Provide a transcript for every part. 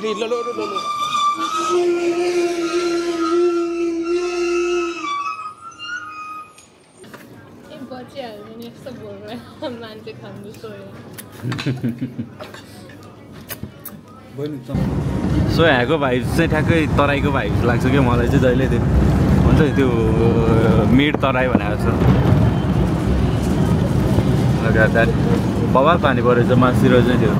गाडी लो लो लो लो सो यहाँको भाइब्स चाहिँ ठ्याक्कै तराईको भाइब्स लाग्छ क्या मलाई चाहिँ जहिले त्यो हुन्छ नि त्यो मिड तराई भनेको छ लगातार बबाल पानी परेछ मासतिर चाहिँ त्यो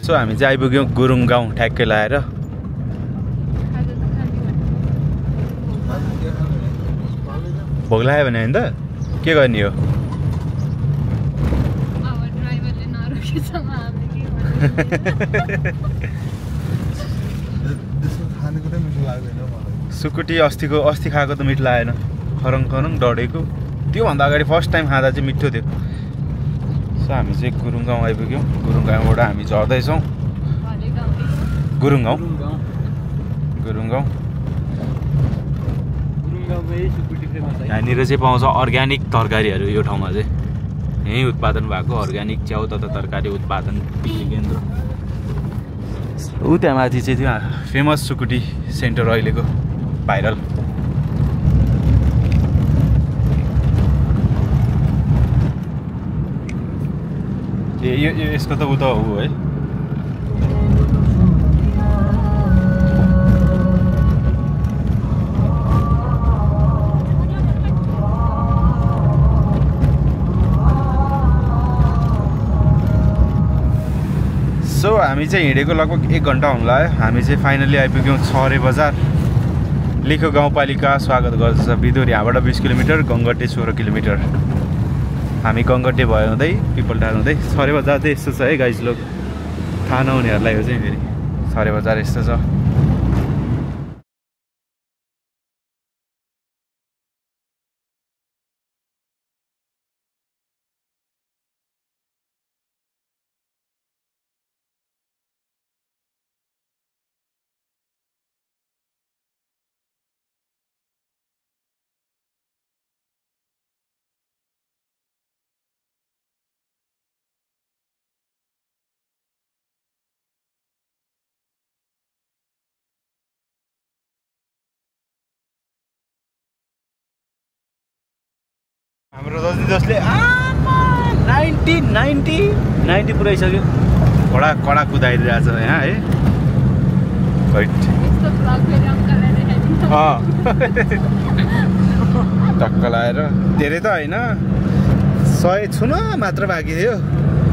सो हामी चाहिँ आइपुग्यौँ गुरुङ गाउँ ठ्याक्कै लाएर भोक लाग्यो भने होइन त के गर्ने हो सुकुटी अस्ति खाएको त मिठो लागेन खरङ खरङ डढेको त्योभन्दा अगाडि फर्स्ट टाइम खाँदा चाहिँ मिठो थियो सो हामी चाहिँ गुरुङ गाउँ आइपुग्यौँ गुरुङ गाउँबाट हामी झर्दैछौँ गुरुङ गाउँ यहाँनिर चाहिँ पाउँछ अर्ग्यानिक तरकारीहरू यो ठाउँमा चाहिँ यहीँ उत्पादन भएको अर्ग्यानिक च्याउ तथा तरकारी उत्पादन बिक्री केन्द्र ऊ त्यहाँ माथि चाहिँ त्यो फेमस सुकुटी सेन्टर अहिलेको भाइरल यसको त ऊ त हो है सो हामी चाहिँ हिँडेको लगभग 1 घन्टा हुन लाग्यो हामी चाहिँ फाइनली आइपुग्यौँ छरे बजार लिखो गाउँपालिका स्वागत गर्छ बिदुर यहाँबाट 20 किलोमिटर गङ्गटे 16 किलोमिटर हामी गङ्गटे भयो हुँदै पिपलटार हुँदै छरे बजार चाहिँ यस्तो छ है गाइज लोग थाहा नहुनेहरूलाई हो चाहिँ फेरि छरे बजार यस्तो छ हाम्रो जसले 90 पुऱ्याइसक्यो कडा कुदाइरहेछ यहाँ है टक्क लाएर धेरै त होइन 100 छुन मात्र बाँकी थियो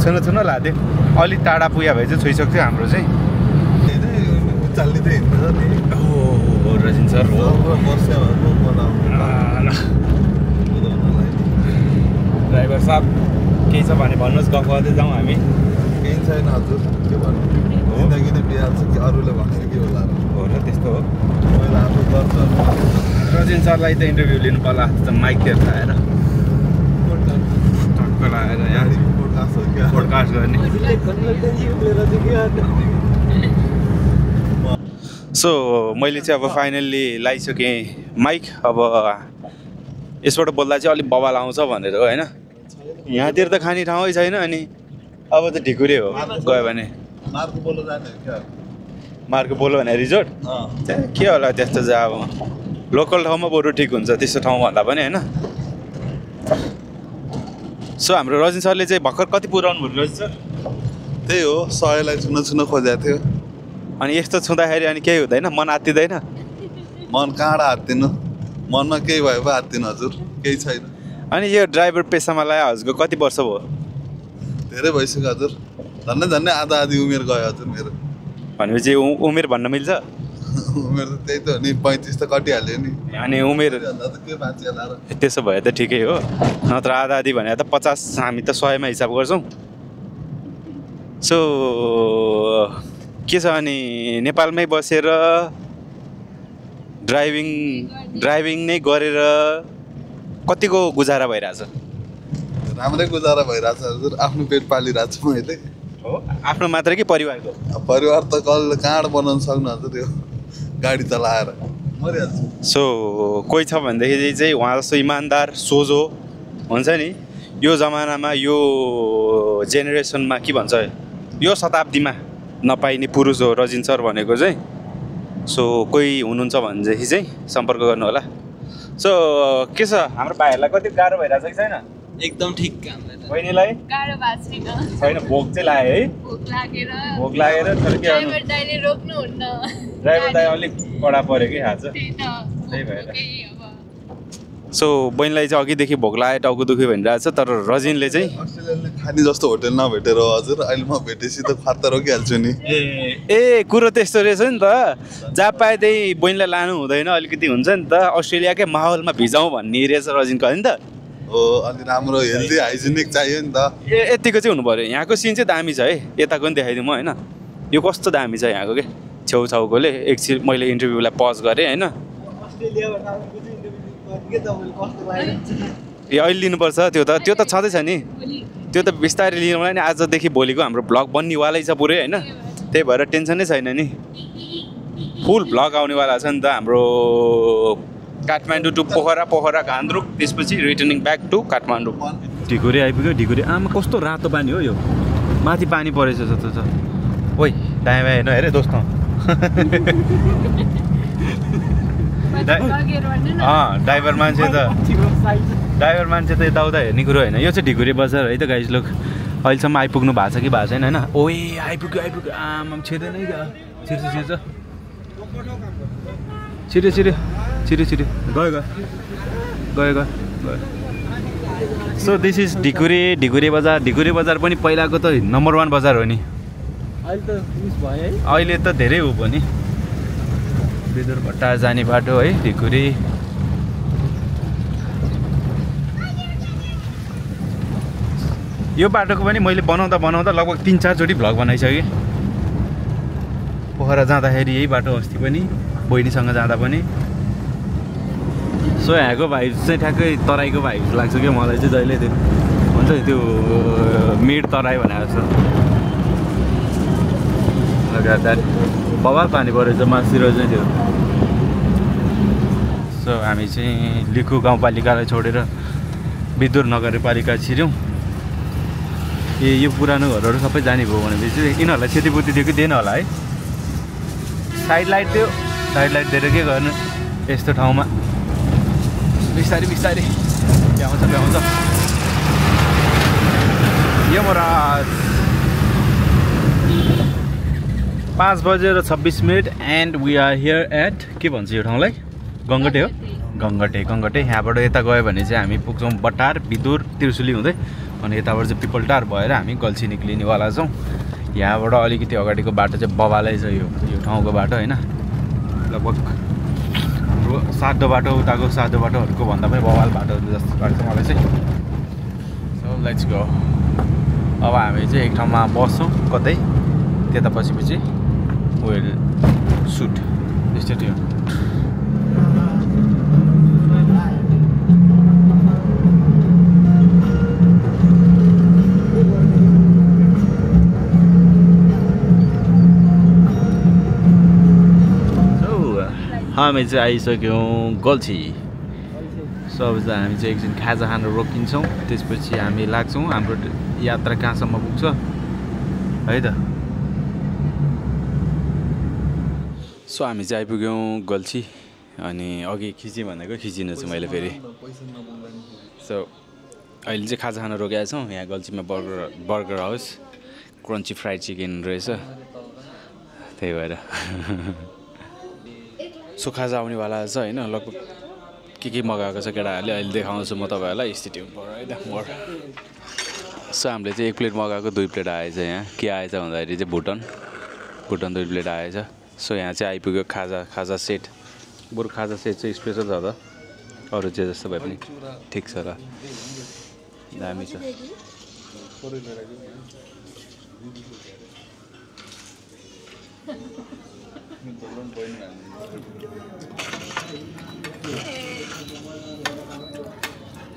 छुन लादियो अलि टाढा पुग्यो भए चाहिँ छोइसक्थ्यो हाम्रो चाहिँ चालिँदै हिँड्छ नि हो रजिन सर हो वर्षहरू ड्राइभर साहब केही छ भने भन्नुहोस् गफ गर्दै जाउँ हामी केही छैन हजुर के भन्नु जिन्दगी नै बिहाल्छ कि अरूले भनेर के होला हो र त्यस्तो हो मैले आफू गर्छ रजिन सरलाई त इन्टरभ्यू लिनु पर्ला त माइक तिर आएर टक्क लगाएर यहाँ पोडकास्ट गर्ने सो मैले चाहिँ अब फाइनल्ली लगाइसकेँ माइक अब यसबाट बोल्दा चाहिँ अलिक बवाल आउँछ भनेर हो होइन यहाँतिर त खाने ठाउँै छैन अनि अब त ढिकुरे हो गयो भने मार्को बोलो भने रिजोर्ट के होला त्यस्तो चाहिँ अब लोकल ठाउँमा बरु ठिक हुन्छ त्यस्तो ठाउँ भन्दा पनि होइन सो हाम्रो रजिन सरले चाहिँ भर्खर कति पुऱ्याउनु भयो रजिन सर त्यही हो 100लाई छुन खोजेको थियो अनि यस्तो छुँदाखेरि अनि केही हुँदैन मन आत्तिँदैन मन कहाँबाट हात्तिनु मनमा केही भयो पो हात्तिनु हजुर केही छैन अनि यो ड्राइभर पेसामा लगायो हजुरको कति वर्ष भयो धेरै भइसक्यो हजुर झन्डै आधा आधी उमेर गयो हजुर मेरो भनेपछि उमेर भन्न मिल्छ उमेर त त्यही त हो नि 35 त कटिहाल्यो नि अनि उमेर के बाँची होला र त्यसो भए त ठिकै हो नत्र आधा आधी भने त 50 हामी त 100मा हिसाब गर्छौँ सो के छ अनि नेपालमै बसेर ड्राइभिङ नै गरेर कतिको गुजारा भइरहेछ राम्रै गुजारा भइरहेछ हजुर आफ्नो पेट पालिरहेको छु मैले हो आफ्नो मात्र कि परिवारको परिवार त कसले कहाँबाट बनाउन सक्नु हजुर यो गाडी चलाएर मरिहाल्छु सो कोही छ भनेदेखि चाहिँ उहाँ जस्तो इमान्दार सोझो हुन्छ नि यो जमानामा यो जेनेरेसनमा के भन्छ यो शताब्दीमा नपाइने पुरुष हो रजिन सर भनेको चाहिँ सो कोही हुनुहुन्छ भनेदेखि चाहिँ सम्पर्क गर्नु होला सो के छ हाम्रो भाइहरूलाई कति गाह्रो भइरहेछ कि छैन एकदम ठिक बहिनीलाई गाह्रो भएको छैन भोक चाहिँ लाग्यो है भोक लागेर तर के ड्राइभर दाइले रोक्नुहुन्न ड्राइभर दाइ अलिक कडा पऱ्यो कि आज त्यही भएर सो बहिनीलाई चाहिँ अघिदेखि भोक लाग्यो टाउको दुख्यो भनिरहेको छ तर रजिनले चाहिँ अस्ट्रेलियाले खाने जस्तो होटेल नभेटेर हजुर अहिले म भेटेपछि त खाता रोकिहाल्छु नि ए कुरो त्यस्तो रहेछ नि त जहाँ पाए त्यही बहिनीलाई लानु हुँदैन अलिकति हुन्छ नि त अस्ट्रेलियाकै माहौलमा भिजाउँ भन्ने रहेछ रजिनको होइन त हो अलि राम्रो हेल्दी हाइजेनिक चाहियो नि त यतिको चाहिँ हुनु पऱ्यो यहाँको सिन चाहिँ दामी छ है यताको पनि देखाइदिउँ होइन यो कस्तो दामी छ यहाँको के छेउछाउकोले एकछिन मैले इन्टरभ्यूलाई पज गरेँ होइन ए अहिले लिनुपर्छ त्यो त छँदैछ नि त्यो त बिस्तारै लिनु होला नि आजदेखि भोलिको हाम्रो भ्लग बन्नेवालै छ पुरै होइन त्यही भएर टेन्सनै छैन नि फुल भ्लग आउनेवाला छ नि त हाम्रो काठमाडौँ टु पोखरा घान्द्रुक त्यसपछि रिटर्निङ ब्याक टु काठमाडौँ ढिकुरे आइपुग्यो ढिकुरे आमा कस्तो रातो पानी हो यो माथि पानी परेछ जस्तो छ ओइ दायाँ बायाँ हेर्नु हेरे दोस्त ड्राइभर मान्छे त यताउता हेर्ने कुरो होइन यो चाहिँ ढिकुरे बजार है त गाइज लोक अहिलेसम्म आइपुग्नु भएको छ कि भएको छैन होइन ओए आइपुग्यो आमा छिर्दैन है छिर्छ गयो सो दिस इज ढिकुरे बजार पनि पहिलाको त नम्बर 1 बजार हो नि अहिले त धेरै हो पनि बिदुर भट्टा जाने बाटो है ढिकुरे यो बाटोको पनि मैले बनाउँदा लगभग 3-4 चोटि भ्लग बनाइसकेँ पोखरा जाँदाखेरि यही बाटो अस्ति पनि बहिनीसँग जाँदा पनि सो यहाँको भाइब्स चाहिँ ठ्याक्कै तराईको भाइब्स लाग्छ क्या मलाई चाहिँ जहिले त्यो हुन्छ नि त्यो मिड तराई भनेको जस्तो लगातार बवाल पानी परेछ मासतिर चाहिँ त्यो सो हामी चाहिँ लिखु गाउँपालिकालाई छोडेर विदुर नगरपालिका छिर्यौँ यो पुरानो घरहरू सबै जाने भयो भनेपछि यिनीहरूलाई क्षतिपूर्ति दियो कि दिएन होला है साइड लाइट दिएर के गर्नु यस्तो ठाउँमा बिस्तारै भ्याउँछ Yamraj 5:26 and we are here at के भन्छ यो ठाउँलाई गङ्गटे हो गङ्गटे यहाँबाट यता गयो भने चाहिँ हामी पुग्छौँ बटार विदुर त्रिशुली हुँदै अनि यताबाट चाहिँ पिपलटार भएर हामी गल्छी निक्लिनेवाला छौँ यहाँबाट अलिकति अगाडिको बाटो चाहिँ बबालै छ यो ठाउँको बाटो होइन लगभग सादो बाटो उताको सादो बाटोहरूको भन्दा पनि बवाल बाटो जस्तो लाग्छ मलाई चाहिँ सो लेट्स गो अब हामी चाहिँ एक ठाउँमा बस्छौँ कतै त्यता पछि विल सुट स्टे ट्युन हामी चाहिँ आइसक्यौँ गल्छी सो अब चाहिँ हामी चाहिँ एकछिन खाजा खान रोकिन्छौँ त्यसपछि हामी लाग्छौँ हाम्रो यात्रा कहाँसम्म पुग्छ है त सो हामी चाहिँ आइपुग्यौँ गल्छी अनि अघि खिची भनेको खिचिनु चाहिँ मैले फेरि सो अहिले चाहिँ खाजा खान रोकेका छौँ यहाँ गल्छीमा burger house crunchy fried chicken रहेछ त्यही भएर सो खाजा आउनेवाला छ होइन लगभग के मगाएको छ केटाहरूले अहिले देखाउँछु म तपाईँहरूलाई स्थिति हुनु है त मोर सो हामीले चाहिँ 1 प्लेट मगाएको 2 प्लेट आएछ यहाँ के आएछ भन्दाखेरि चाहिँ भुटन 2 प्लेट आएछ सो यहाँ चाहिँ आइपुग्यो खाजा सेट बरु खाजा सेट चाहिँ स्पेसल छ त अरू चाहिँ जस्तो भए पनि ठिक छ ल दामी छ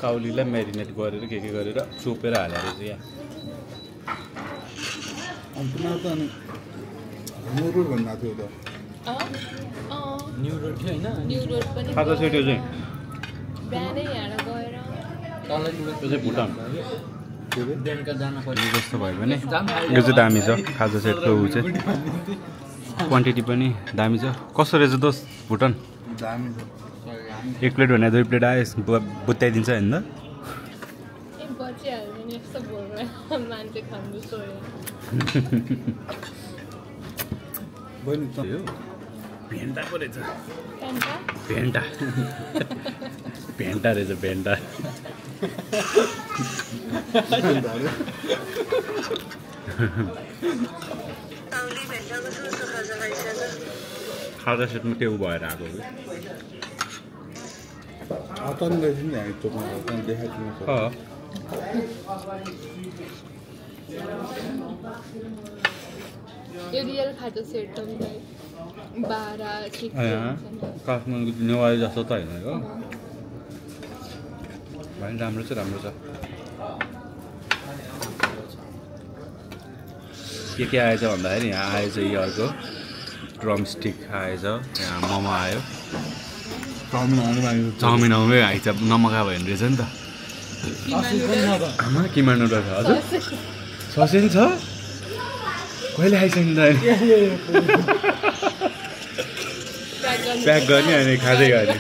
काउलीलाई म्यारिनेट गरेर के गरेर चोपेर हालेर चाहिँ यहाँ न्यु रोड पनि खाजा सेट चाहिँ बिहानै यहाँ गएर यो चाहिँ भुटान जस्तो भयो भने यो चाहिँ दामी छ खाजा सेटको ऊ चाहिँ क्वान्टिटी पनि दामी छ कस्तो रहेछ दोस्त भुटान दामी छ 1 प्लेट भने 2 प्लेट आयो बुत्ताइदिन्छ होइन त बचिहाल्छ नि यस्तो बोल्छ मान्छे खानु सोयो भेन्टा पो रहेछ भेन्टा भेन्टा रहेछ भेन्टा खाजा सेटमा त्यो भएर आएको यो रियल खाजा सेट तपाईँलाई 12 काठमाडौँको नेवारी जस्तो त होइन हो भाइ राम्रो छ के आएछ भन्दाखेरि यहाँ आएछ यो अर्को ड्रम स्टिक आएछ यहाँ मोमो आयो चाउमिन आउमै आइछ नमगा भयो भने रहेछ नि त आमा किमा नुडल्स हजुर ससेन छ कहिले आइसक्नु त प्याक गर्ने अनि खाँदै गर्ने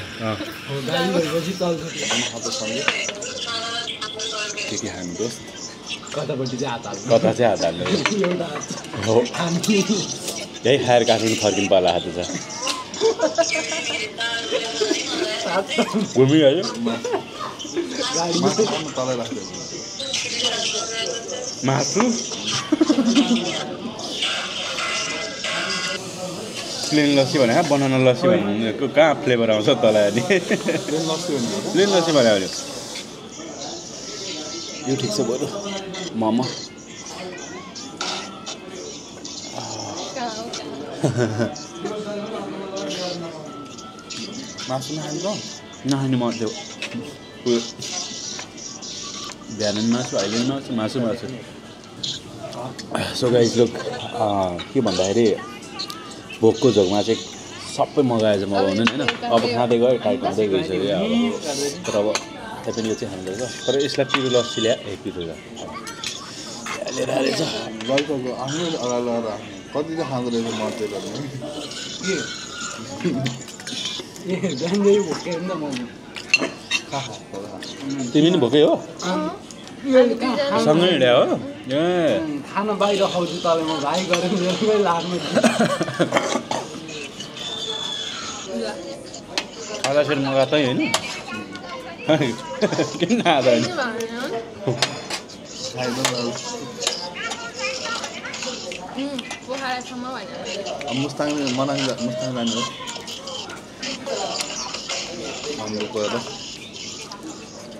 के खानु दोस्त कतापट्टि चाहिँ हात कता चाहिँ हात हाल्नु हो यही खाएर काठमाडौँ फर्किनु पर्ला हात छ घुमिहाल्यो मासु प्लेन लस्सी भने बनाना लस्सी भनेको कहाँ फ्लेभर आउँछ तँलाई अनि प्लेन लस्सी भने यो ठिक छ बरु मोमो मासु नखाने म त्यो उयो बिहान मासु अहिले मासु सो गाइस लुक के भन्दाखेरि भोकको झोकमा चाहिँ सबै मगाएछ मगाउनु नि होइन अब खाँदै गयो टाइट हुँदै गइसक्यो अब तर अब पनि यो चाहिँ खाँदैछ तर यसलाई पिरो लस्सी ल्या पिरो लिएर आएछ गल्पको आफ्नै अगाडि कति चाहिँ खाँदो रहेछ मर्दै तिमी नि भोकै हो सँगै हिँड्या हो ए खाना बाहिर खाउँछु तपाईँ म भाइ गरेर लाग्नु खाजा सेट मगा तै होइन किन आधा पोखरासम्म होइन मुस्ताङ जाने हो हाम्रो गएर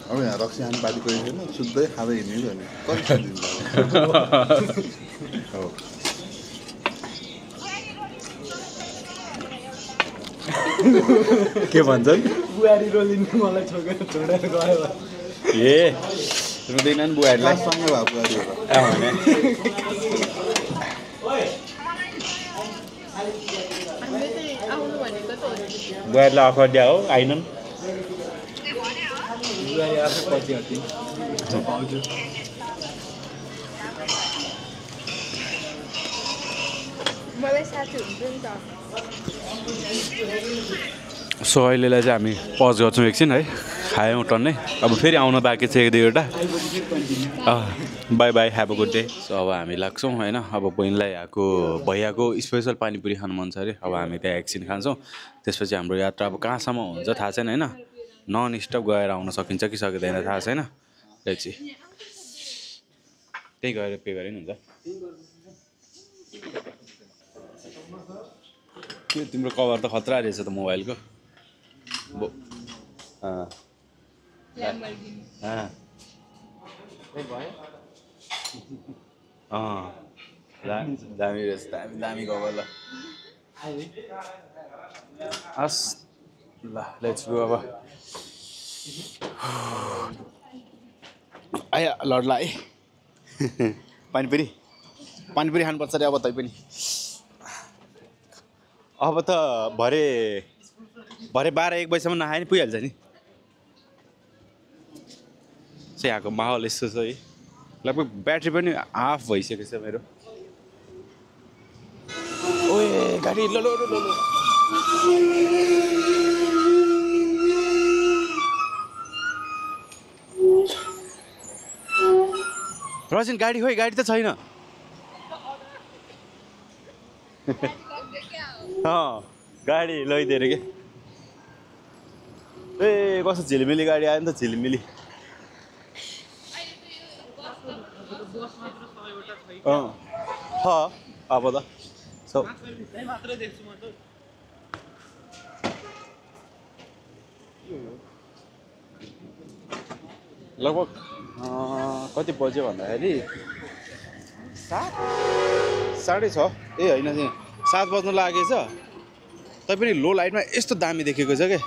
अब यहाँ रक्सी खाने बाली कोही छैन सुत्दै खाँदै हिँड्ने भने कति के भन्छन् बुहारी रोलिनु मलाई छोडेर गयो ए रुँदैनन् बुहारीलाई सँगै भएको गाडीहरू भने हामीले चाहिँ आउनु भनेको त हो बुहारीलाई अफर दिया हो आइनन् बुहारी आफै पछि हट्यो भाउजू मलाई साथी हुन्छ नि त सो अहिलेलाई चाहिँ हामी पज गर्छौँ एकछिन है खायौँ टन्नै अब फेरि आउन बाँकी छ 1-2 by by have a good day so अब हामी लाग्छौँ होइन अब बहिनीलाई भैयाको स्पेसल पानीपुरी खानु मन छ अरे अब हामी त्यहाँ एकछिन खान्छौँ त्यसपछि हाम्रो यात्रा अब कहाँसम्म हुन्छ थाहा छैन होइन नन स्टप गएर आउन सकिन्छ कि सकिँदैन थाहा छैन एकछि त्यही गएर पे गरे नि हुन्छ के तिम्रो कभर त खतरा रहेछ त मोबाइलको दामी रहेछ दामी कभर ल हस् ल लेट्स गो अब आया लड्ला है पानीपुरी खानुपर्छ अरे अब तै पनि अब त भरे 12-1 बजीसम्म नखाए नि पुगिहाल्छ नि चाहिँ यहाँको माहौल यस्तो छ है लगभग ब्याट्री पनि हाफ भइसकेको छ मेरो ओए गाडी ल रजिन गाडी खोइ गाडी त छैन गाडी लैदिएर के ए कस्तो झिलिमिली गाडी आयो नि त झिलिमिली अब त लगभग कति बज्यो भन्दाखेरि 7:30 ए होइन 7 बज्न लागेछ तैपनि लो लाइटमा यस्तो दामी देखेको छ क्या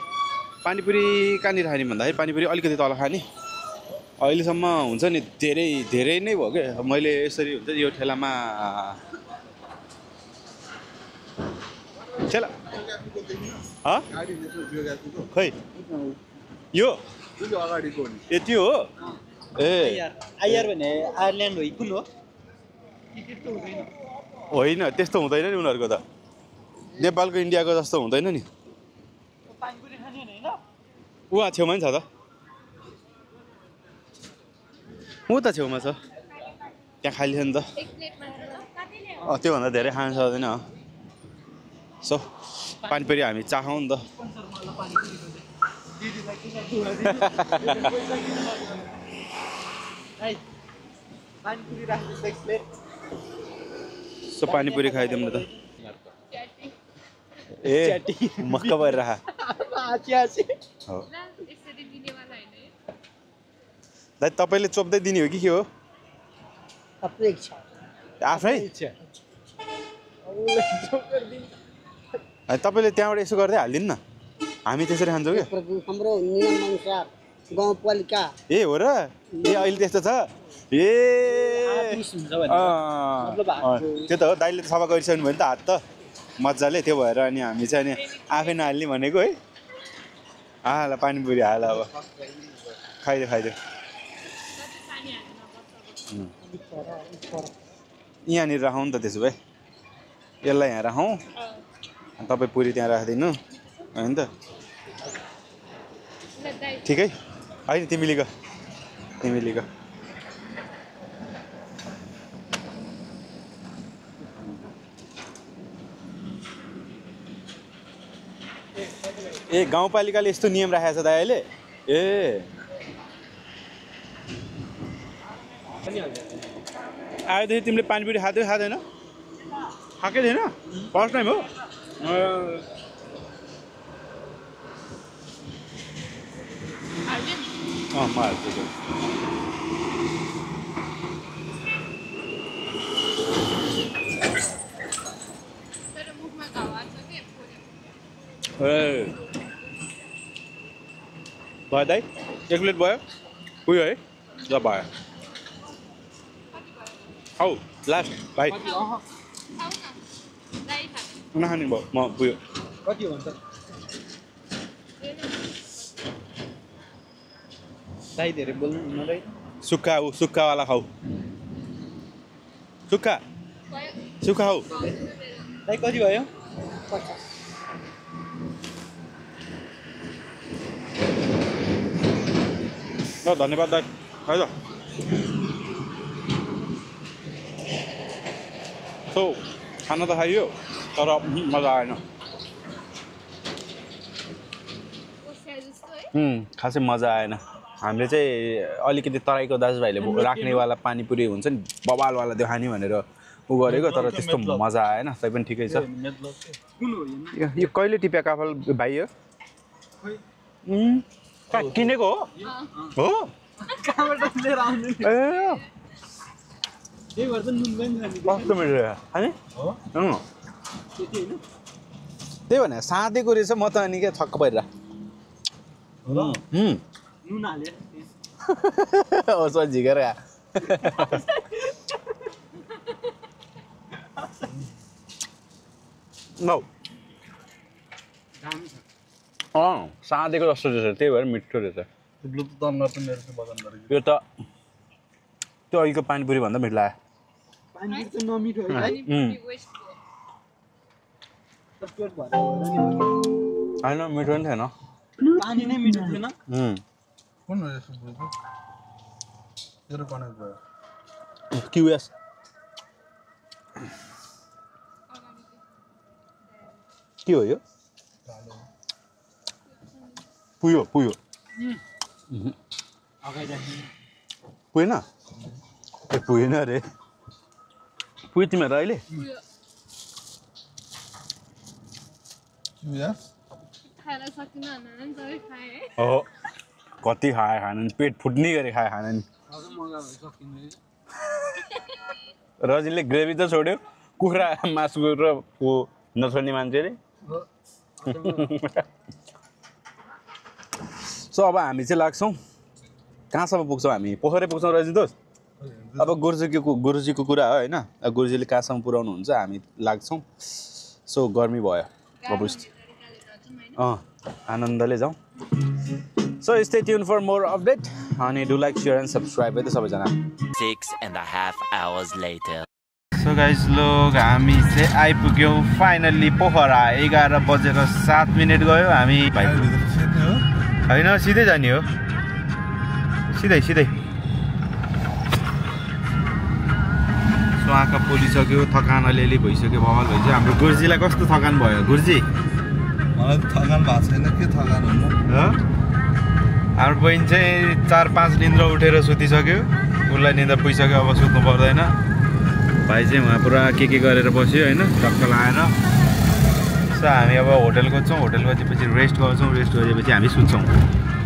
पानीपुरी कहाँनिर खाने भन्दाखेरि पानीपुरी अलिकति तल खाने अहिलेसम्म हुन्छ नि धेरै नै भयो क्या मैले यसरी हुन्छ यो ठेलामा ठेला खै यो यति हो ए आयर भने आयरल्यान्ड हो कुन हो होइन त्यस्तो हुँदैन नि उनीहरूको त नेपालको इन्डियाको जस्तो हुँदैन नि उहाँ छेउमा नि छ त ऊ त छेउमा छ त्यहाँ खाली छ नि त त्योभन्दा धेरै खान सक्दैन सो पानीपुरी हामी चाखौँ नि त सो पानीपुरी खाइदिउँ न त ए मक्क भएर राख दाइ तपाईँले चोप्दै दिने हो कि के हो आफ्नै तपाईँले त्यहाँबाट यसो गर्दै हालिदिनु न हामी त्यसरी खान्छौँ क्या हाम्रो नियमअनुसार गाउँपालिका ए हो र ए अहिले त्यस्तो छ ए त्यो त हो दाइले त सफा गरिसक्नु भयो नि त हात त मजाले त्यो भएर अनि हामी चाहिँ अनि आफै नहाल्ने भनेको है ल पानीपुरी हाल अब खाइदियो यहाँनिर राखौँ नि त त्यसो भए यसलाई यहाँ राखौँ तपाईँ पुरी त्यहाँ राखिदिनु होइन त ठिकै होइन तिमीले ग ए गाउँपालिकाले यस्तो नियम राखेको छ दाइ अहिले ए आएदेखि तिमीले पानीपुरी खाँदैन खाएकै थिएन फर्स्ट टाइम हो म हाल्छु तर मुखमा घाउ आएको छ के ए भयो दाइ 1 प्लेट भयो उयो है ल भयो हौ लास्ट भाइ खाऊ न दाइ खानु नखाने भयो म उयो कति हो भन्छ दाइ धेरै बोल्नु हुन्न दाइ सुक्खावाला खाऊ सुक्खा हौ दाइ कति भयो 50 ल धन्यवाद दाइ है त सो खाना त खाइयो तर मजा आएन ओस्या जस्तो है खासै मजा आएन हामीले चाहिँ अलिकति तराईको दाजुभाइले राख्नेवाला पानीपुरी हुन्छ नि बबालवाला त्यो खाने भनेर उ गरेको तर त्यस्तो मजा आएन तै पनि ठिकै छ यो कहिले टिप्या काफल भाइ हो किनेको हो कहाँबाट लिएर आउने ए त्यही भएर त नुन पनि जाने कस्तो मिठो खाने त्यति होइन त्यही भने साँधेको रहेछ म त अनि क्या छक्क परेर नुन हाल्यो उसो झिकेर नौ दामी छ साँधेको जस्तो रहेछ त्यही भएर मिठो रहेछ ब्लुटुथ अन गर्छ मेरो चाहिँ बदन गरेको यो त त्यो अहिलेको पानीपुरी भन्दा मिठो लाग्यो पानी त नमिठो है पानीपुरी वेस्ट भयो पेट भएर होइन मिठो पनि थिएन पानी नै मिठो थिएन कुन हो यसो ब्लुटुथ मेरो कनेक्ट भयो क्युएस के हो यो पुयो पुगेन ए पुगेन अरे पुग्यो तिमीहरू अहिले क्युएस खाएर सकिन भन्दा नि सबै खाएँ है हो कति खायो खानु नि पेट फुट्ने गरी खायो खानु नि रजिनले ग्रेभी त छोड्यो कुखुरा मासु र ऊ नछोड्ने मान्छेले सो अब हामी चाहिँ लाग्छौँ कहाँसम्म पुग्छौँ हामी पोखरै पुग्छौँ रजिन दोस्त अब गुरुजीको कुरा हो होइन गुरुजीले कहाँसम्म पुऱ्याउनुहुन्छ हामी लाग्छौँ सो गर्मी भयो अब आनन्दले जाउँ so stay tuned for more update अनि do like share and subscribe है त सबैजना 6.5 hours later. सो गाइज लोग हामी चाहिँ आइपुग्यौँ फाइनल्ली पोखरा 11:07 गयो हामी होइन सिधै जाने हो सिधै सो आँखा पोलिसक्यो थकान अलिअलि भइसक्यो बवाल भइसक्यो हाम्रो गुरुजीलाई कस्तो थकान भयो गुरुजी मलाई थकान भएको छैन के थकान हुनु हाम्रो बहिनी चाहिँ 4-5 निन्द्रा उठेर सुतिसक्यो उसलाई निन्द्रा पुगिसक्यो अब सुत्नु पर्दैन भाइ चाहिँ उहाँ पुरा के गरेर बस्यो होइन टक्क लगाएर सो हामी अब होटल खोज्छौँ होटल खोजेपछि रेस्ट गर्छौँ रेस्ट गरेपछि हामी सुत्छौँ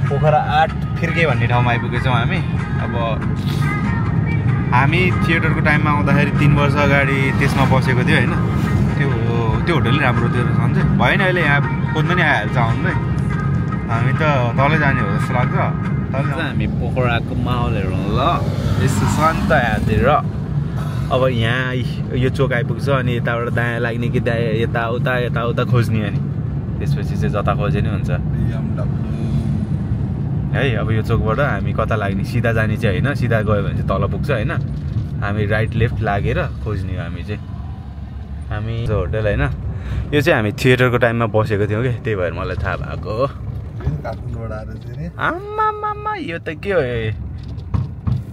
पोखरा 8 फिर्के भन्ने ठाउँमा आइपुगेछौँ हामी अब हामी थिएटरको टाइममा आउँदाखेरि 3 वर्ष अगाडि त्यसमा बसेको थियो होइन त्यो होटल नै राम्रो थियो रहेछ चाहिँ भएन अहिले यहाँ खोज्नु नि आइहाल्छ आउँदै हामी त तलै जाने हो जस्तो लाग्छ तल हामी पोखराको माहौल हेरौँ ल यस्तो शान्त हातेर अब यहाँ यो चोक आइपुग्छ अनि यताबाट दायाँ लाग्ने कि दायाँ यताउता खोज्ने अनि त्यसपछि चाहिँ जता खोजे नि हुन्छ है अब यो चोकबाट हामी कता लाग्ने सिधा जाने चाहिँ होइन सिधा गयो भने चाहिँ तल पुग्छ होइन हामी राइट लेफ्ट लागेर खोज्ने हो हामी चाहिँ हामी होटल होइन यो चाहिँ हामी थिएटरको टाइममा बसेको थियौँ कि त्यही भएर मलाई थाहा भएको आम्मामा यो त के हो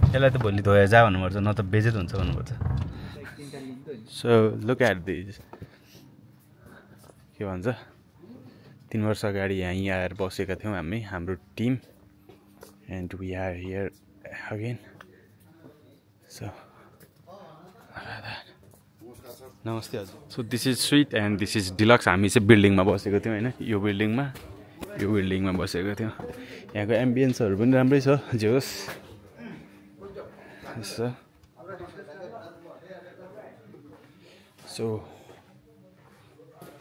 यसलाई त भोलि धोएर जा भन्नुपर्छ न त बेजेत हुन्छ भन्नुपर्छ सो लुक एट दिस के भन्छ 3 वर्ष अगाडि यहीँ आएर बसेका थियौँ हामी हाम्रो team and we are here again so नमस्ते हजुर so this is suite and this is deluxe हामी चाहिँ बिल्डिङमा बसेको थियौँ होइन यो बिल्डिङमा बसेको थियौँ यहाँको एम्बियन्सहरू पनि राम्रै छ जे होस् सो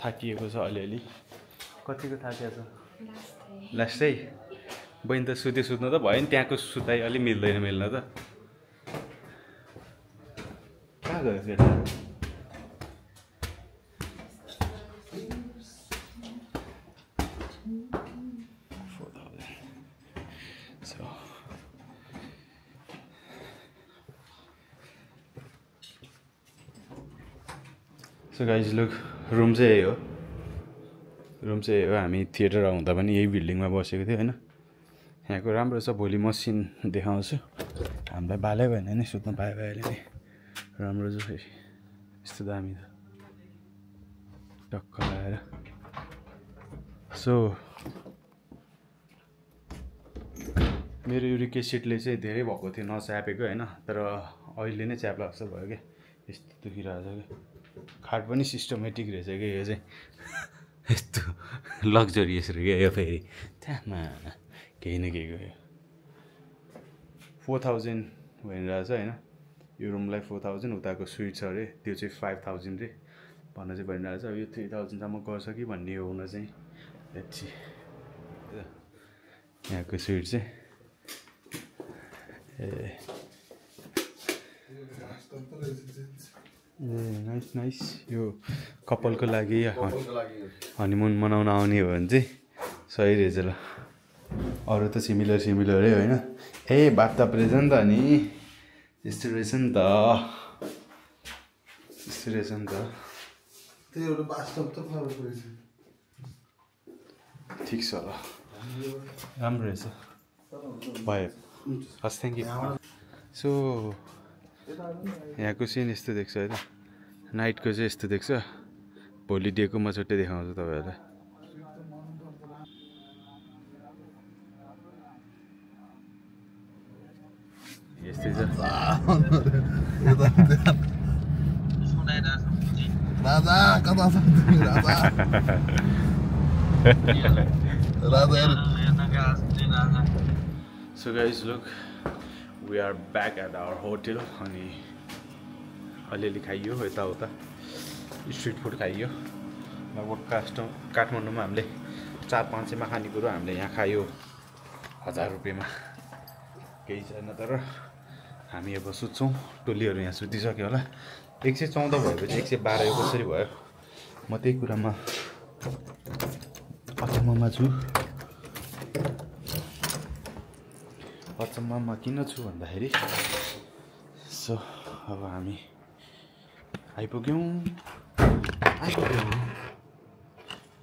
थाकिएको छ अलिअलि कतिको थाकिएको छ लास्टै बहिनी त सुत्नु त भयो नि त्यहाँको सुताइ अलि मिल्न त कहाँ गयो केटा सो गाइज लुक रुम चाहिँ यही हो हामी थिएटर आउँदा पनि यही बिल्डिङमा बसेको थियो होइन यहाँको राम्रो छ भोलि मसिन देखाउँछु हामीलाई बालै भएन नि सुत्नु पायो अहिले नि राम्रो छ फेरि यस्तो दामी छ टक्क लगाएर सो मेरो यो रिक्वेस्ट सिटले चाहिँ धेरै भएको थियो नच्यापेको होइन तर अहिले नै च्याप्ला जस्तो भयो क्या यस्तो दुखिरहेको छ क्या खाट पनि सिस्टमेटिक रहेछ क्या यो चाहिँ यस्तो लग्जरियस रह्यो क्या यो फेरि त्यहाँमा केही न केही गयो 4000 भनिरहेछ होइन यो रुमलाई 4000 उताको स्विट छ अरे त्यो चाहिँ 5000 रे भन्न चाहिँ भनिरहेछ अब यो 3000 सम्म गर्छ कि भन्ने हो हुन चाहिँ यहाँको स्विट चाहिँ नाइस यो कपालको लागि हनीमुन मनाउन आउने हो भने चाहिँ सही रहेछ ल अरू त सिमिलरै होइन बाथटब रहेछ नि त नि यस्तो रहेछ नि त ठिक छ ल राम्रो रहेछ भयो हस् थ्याङ्क यू सो यहाँको सिन यस्तो देख्छ होइन नाइटको चाहिँ यस्तो देख्छ भोलि डेको म छुट्टै देखाउँछु तपाईँहरूलाई यस्तै छ So guys, look, we are back at our hotel. अनि अलिअलि खाइयो यताउता स्ट्रिट फुड खाइयो लगभग काठमाडौँमा हामीले 400-500 मा खानेकुरो हामीले यहाँ खायो 1000 रुपियाँमा केही छैन तर हामी अब सुत्छौँ टोलीहरू यहाँ सुतिसक्यो होला 114 भएपछि 112 यो कसरी भयो म त्यही कुरामा अचम्ममा छु अचम्ममा किन छु भन्दाखेरि सो अब हामी आइपुग्यौँ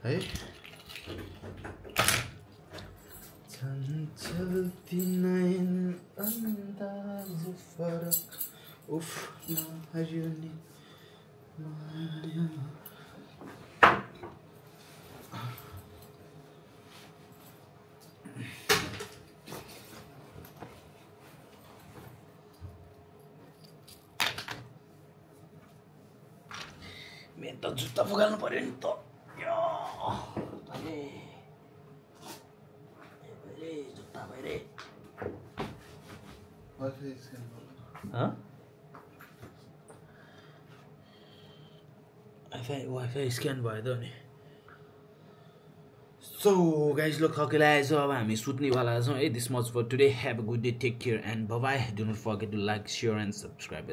है चलती नैन अंदाज फरक उफ मार्यो नि माया मैं तो जुत्ता फुकाल्नु पर्यो नि त जुत्ता भइरे वाइफाई स्क्यान भयो त नि सो गाइज लोग थकिरहेछ अब हामी सुत्नेवाला छौँ है this much for today have a good day take care and bye bye do not forget to like share and subscribe